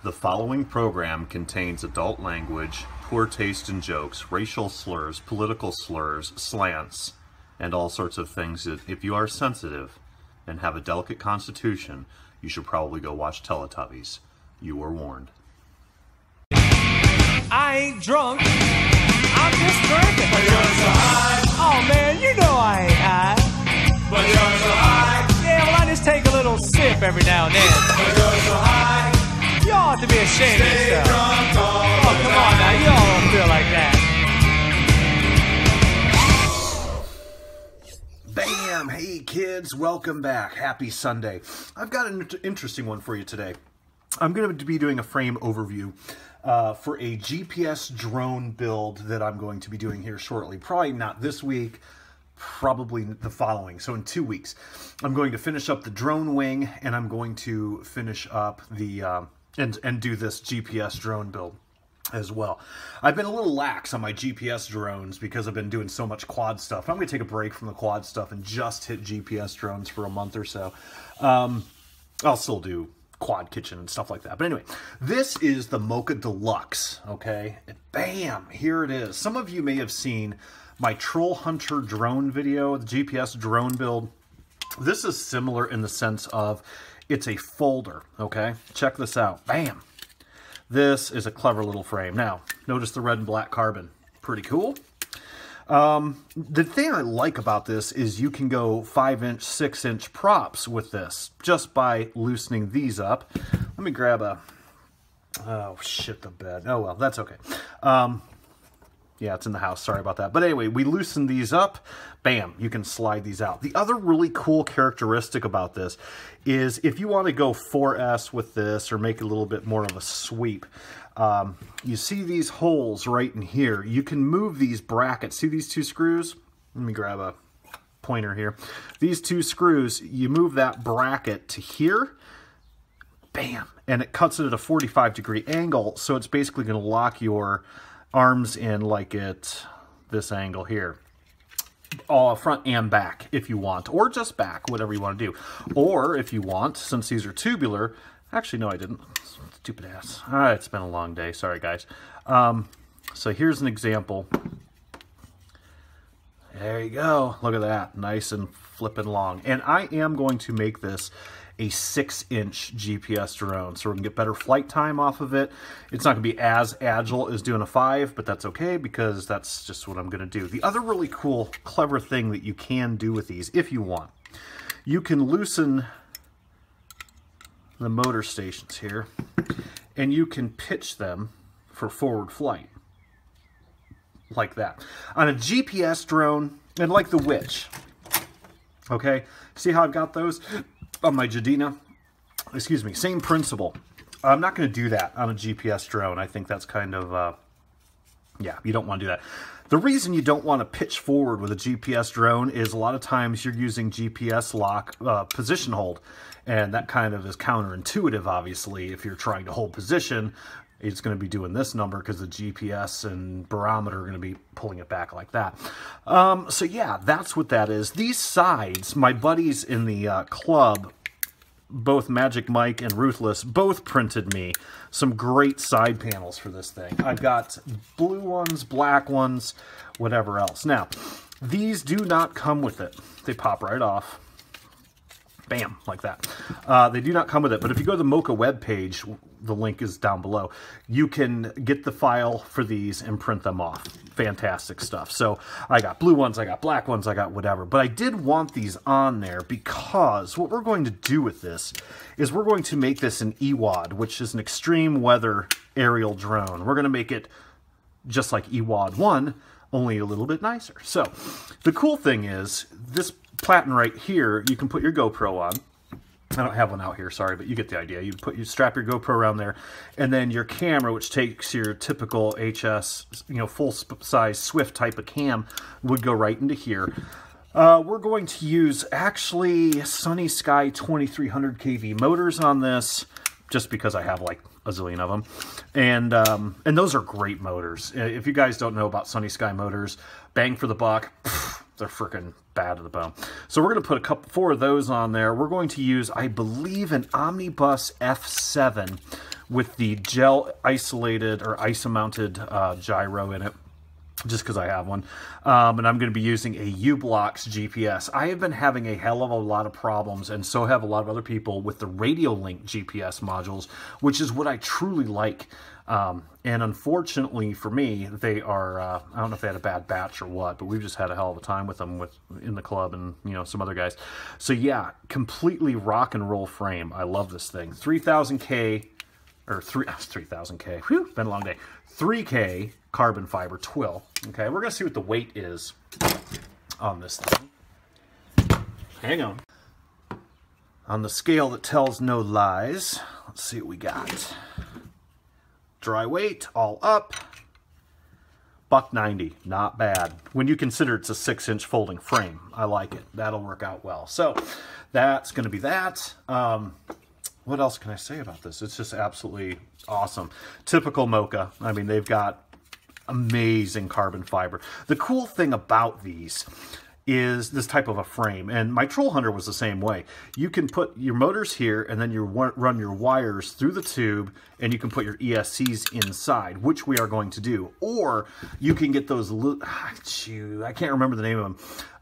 The following program contains adult language, poor taste in jokes, racial slurs, political slurs, slants, and all sorts of things that, if you are sensitive and have a delicate constitution, you should probably go watch Teletubbies. You were warned. I ain't drunk, I'm just drinking. But you're so high. Oh man, you know I ain't high. But you're so high. Yeah, well I just take a little sip every now and then. But you're so high. You ought to be ashamed of Stay yourself. drunk all Oh, the come on now, time. you all don't feel like that. Bam! Hey kids, welcome back. Happy Sunday. I've got an interesting one for you today. I'm going to be doing a frame overview for a GPS drone build that I'm going to be doing here shortly. Probably not this week, probably the following. So in 2 weeks, I'm going to finish up the drone wing, and I'm going to finish up the and do this GPS drone build as well. I've been a little lax on my GPS drones because I've been doing so much quad stuff. I'm going to take a break from the quad stuff and just hit GPS drones for a month or so. I'll still do quad kitchen and stuff like that. But anyway, this is the Moka Deluxe, okay? And bam, here it is. Some of you may have seen my Troll Hunter drone video, the GPS drone build. This is similar in the sense of it's a folder, okay? Check this out. Bam. This is a clever little frame. Now, notice the red and black carbon. Pretty cool. The thing I like about this is you can go 5-inch, 6-inch props with this just by loosening these up. Let me grab a... Oh, shit, the bed. Oh, well, that's okay. Yeah, it's in the house. Sorry about that. But anyway, we loosen these up. Bam, you can slide these out. The other really cool characteristic about this is if you want to go 4S with this or make it a little bit more of a sweep, you see these holes right in here. You can move these brackets. See these two screws? Let me grab a pointer here. These two screws, you move that bracket to here. Bam, and it cuts it at a 45-degree angle, so it's basically going to lock your arms in like this angle here, all front and back if you want, or just back, whatever you want to do. Or if you want, since these are tubular, actually no I didn't, stupid ass. All right, it's been a long day, sorry guys. So here's an example. There you go, look at that, nice and flipping long. And I am going to make this a 6-inch GPS drone, so we're gonna get better flight time off of it. It's not gonna be as agile as doing a 5, but that's okay because that's just what I'm gonna do. The other really cool, clever thing that you can do with these, if you want, you can loosen the motor stations here, and you can pitch them for forward flight, like that. On a GPS drone, and like the Witch, okay? See how I've got those? On my Jadina, excuse me, same principle. I'm not going to do that on a GPS drone. I think that's kind of, yeah, you don't want to do that. The reason you don't want to pitch forward with a GPS drone is a lot of times you're using GPS lock position hold, and that kind of is counterintuitive, obviously. If you're trying to hold position, it's going to be doing this number because the GPS and barometer are going to be pulling it back like that. So yeah, that's what that is. These sides, my buddies in the club, both Magic Mike and Ruthless, both printed me some great side panels for this thing. I've got blue ones, black ones, whatever else. Now, these do not come with it. They pop right off. Bam, like that. They do not come with it, but if you go to the Moka webpage, the link is down below, you can get the file for these and print them off. Fantastic stuff. So I got blue ones, I got black ones, I got whatever, but I did want these on there because what we're going to do with this is we're going to make this an EWAD, which is an extreme weather aerial drone. We're going to make it just like EWAD 1, only a little bit nicer. So the cool thing is this platen right here, you can put your GoPro on. I don't have one out here, sorry, but you get the idea. You strap your GoPro around there, and then your camera, which takes your typical HS, you know, full-size Swift type of cam, would go right into here. We're going to use actually Sunny Sky 2300 kV motors on this, just because I have like a zillion of them, and those are great motors. If you guys don't know about Sunny Sky motors, bang for the buck. They're freaking bad to the bone. So we're going to put 4 of those on there. We're going to use, I believe, an Omnibus F7 with the gel isolated or iso-mounted gyro in it, just because I have one. And I'm going to be using a U-Blox GPS. I have been having a hell of a lot of problems, and so have a lot of other people, with the Radio Link GPS modules, which is what I truly like. And unfortunately for me, they are, I don't know if they had a bad batch or what, but we've just had a hell of a time with them in the club and, you know, some other guys. So yeah, completely rock and roll frame. I love this thing. 3000K, or 3000K, whew, been a long day. 3K carbon fiber twill. Okay, we're gonna see what the weight is on this thing. Hang on. On the scale that tells no lies, let's see what we got. Dry weight, all up, $1.90, not bad. When you consider it's a 6-inch folding frame, I like it. That'll work out well. So that's going to be that. What else can I say about this? It's just absolutely awesome. Typical Moka. I mean, they've got amazing carbon fiber. The cool thing about these is this type of a frame, and my Troll Hunter was the same way. You can put your motors here, and then you run your wires through the tube, and you can put your ESCs inside, which we are going to do. Or you can get those, I can't remember the name of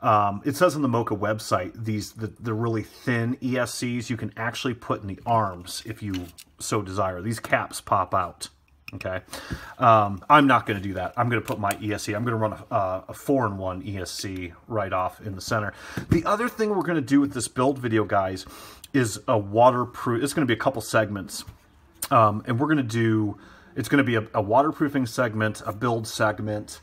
them. It says on the Moka website, the really thin ESCs you can actually put in the arms if you so desire. These caps pop out. Okay, I'm not going to do that. I'm going to put my ESC. I'm going to run a 4-in-1 ESC right off in the center. The other thing we're going to do with this build video, guys, is a waterproof. It's going to be a couple segments, and we're going to do. It's going to be a waterproofing segment, a build segment,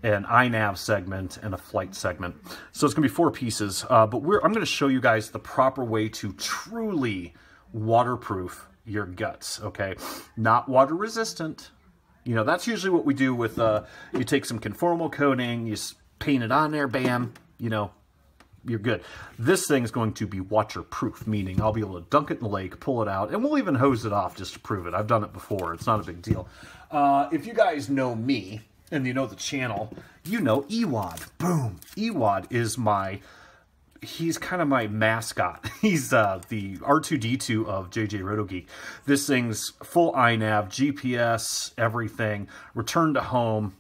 an iNav segment, and a flight segment. So it's going to be 4 pieces. But I'm going to show you guys the proper way to truly waterproof your guts, okay? Not water resistant. You know, that's usually what we do with, you take some conformal coating, you paint it on there, bam, you know, you're good. This thing is going to be waterproof, meaning I'll be able to dunk it in the lake, pull it out, and we'll even hose it off just to prove it. I've done it before. It's not a big deal. If you guys know me, and you know the channel, you know Ewad. Boom. Ewad is he's kind of my mascot. He's the R2-D2 of JJ RotoGeek. This thing's full iNav, GPS, everything, return to home,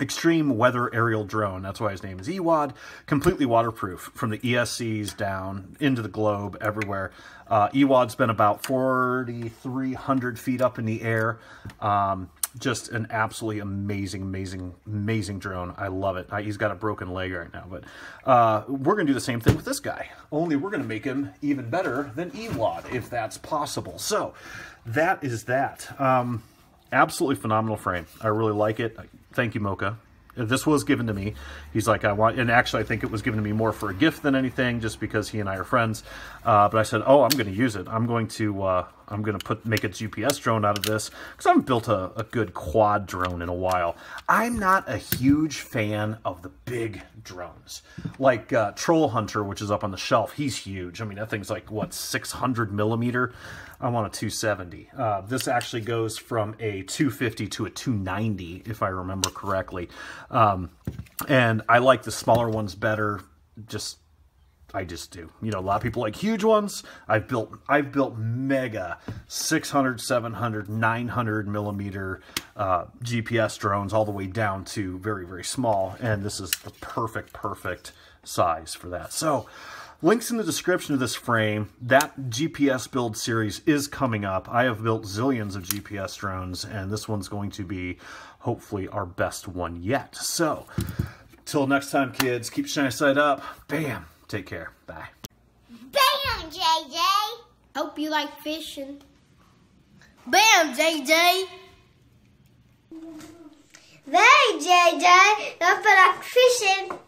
extreme weather aerial drone. That's why his name is Ewad. Completely waterproof from the ESCs down into the globe, everywhere. Ewad's been about 4,300 feet up in the air. Just an absolutely amazing drone. I love it. He's got a broken leg right now, but we're going to do the same thing with this guy. Only we're going to make him even better than Ewad, if that's possible. So that is that. Absolutely phenomenal frame. I really like it. Thank you, Moka. This was given to me. He's like, and actually I think it was given to me more for a gift than anything, just because he and I are friends. But I said, oh, I'm going to use it. I'm going to make a GPS drone out of this, because I haven't built a good quad drone in a while. I'm not a huge fan of the big drones. Like Troll Hunter, which is up on the shelf, he's huge. I mean, that thing's like, what, 600 millimeter? I want a 270. This actually goes from a 250 to a 290, if I remember correctly. And I like the smaller ones better. I just do. You know, a lot of people like huge ones. I've built mega 600, 700, 900 millimeter GPS drones, all the way down to very, very small. And this is the perfect size for that. So links in the description of this frame. That GPS build series is coming up. I have built zillions of GPS drones, and this one's going to be hopefully our best one yet. So till next time, kids, keep shining side up. Bam. Take care. Bye. Bam, JJ. Hope you like fishing. Bam, JJ. Hey, JJ. Hope you like fishing.